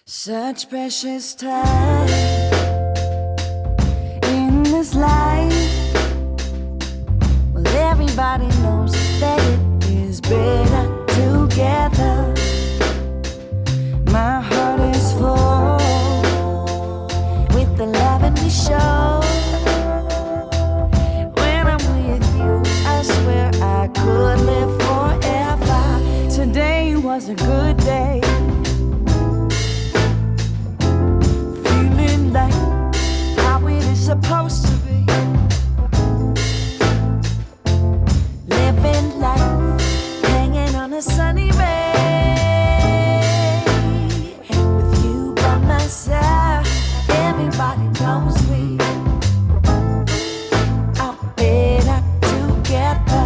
Such precious time in this life. Well, everybody knows that it is better together. My heart is full with the love and we show. When I'm with you, I swear I could live forever. Today was a good day. How it is supposed to be. Living life, hanging on a sunny ray. With you by my side, everybody knows we are better together.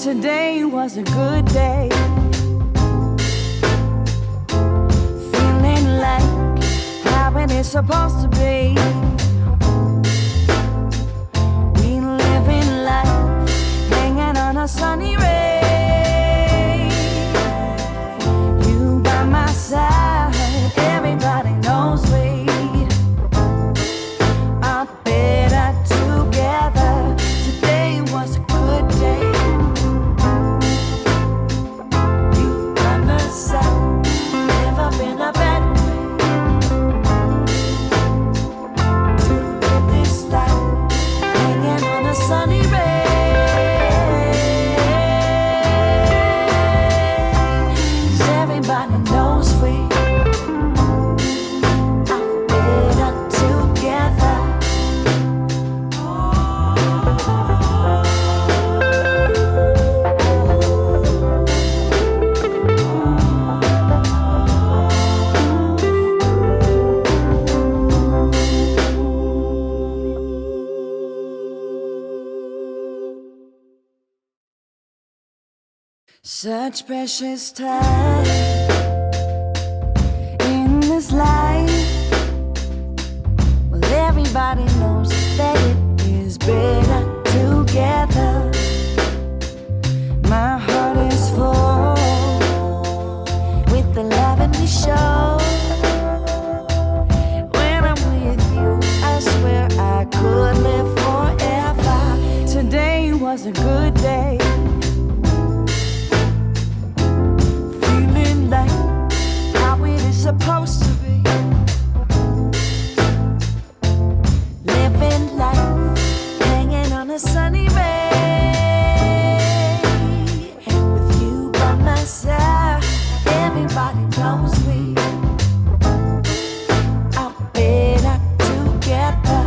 Today was a good day. Feeling like how it is supposed to be. We live in life, hanging on a sunny ray. You by my side, everybody knows we are better together. Today was a good day. In a better way to live this life, hanging on a sunny ray. 'Cause everybody knows we are better together. Such precious time in this life. Well, everybody knows that it is better together. My heart is full with the love and we show. When I'm with you, I swear I could live forever. Today was a good day. Supposed to be. Living life, hanging on a sunny ray. With you by my side, everybody knows we are better together.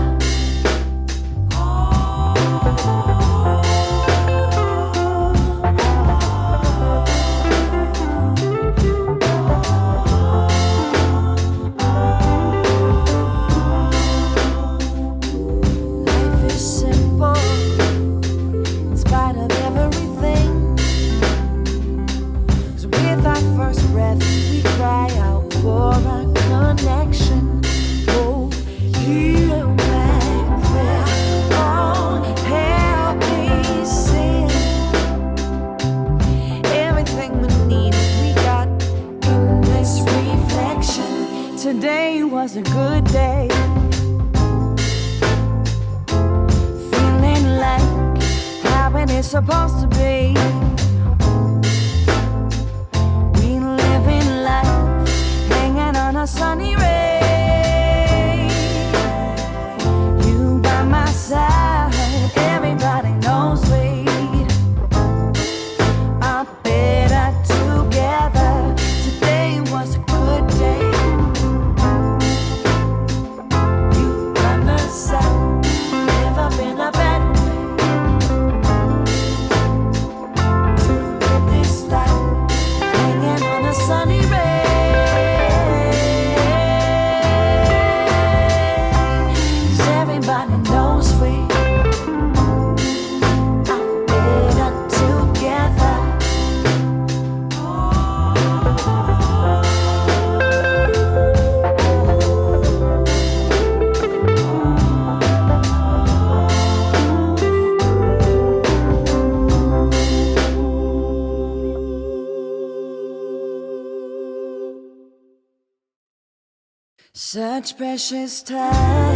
Such precious time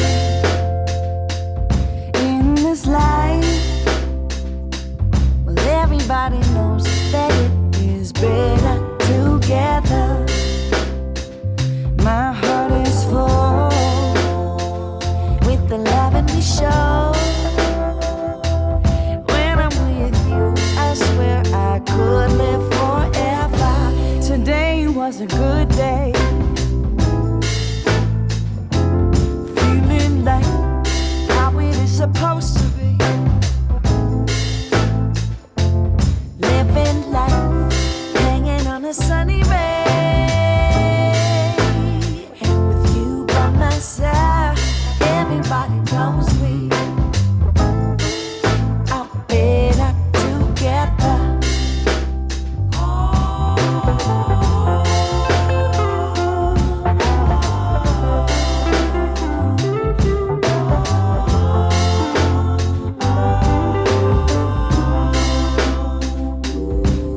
in this life. Well, everybody knows that it is better together. My heart is full with the love and we show. When I'm with you, I swear I could live forever. Today was a good day. Feeling like how it is supposed to be. Living life, hanging on a sunny ray. And with you by my side, everybody knows we are better together.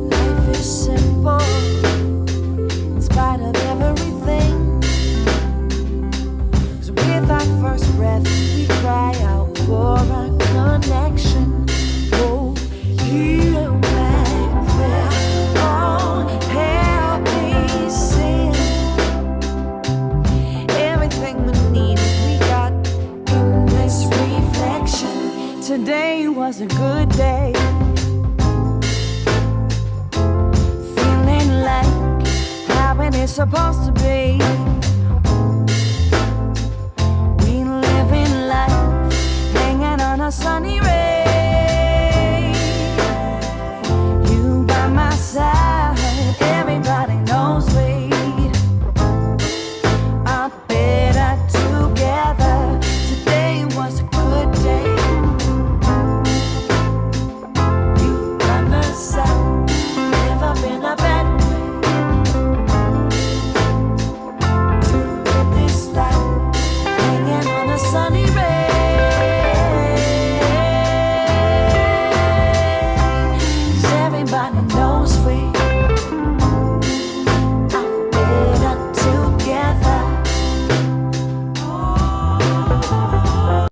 Life is simple in spite of everything. 'Cause with our first breath, we cry out for a connection. Oh, heal my prayer. Oh, help me sing. Everything we need, we got in this reflection. Today was a good day. Feeling like how it is supposed to be.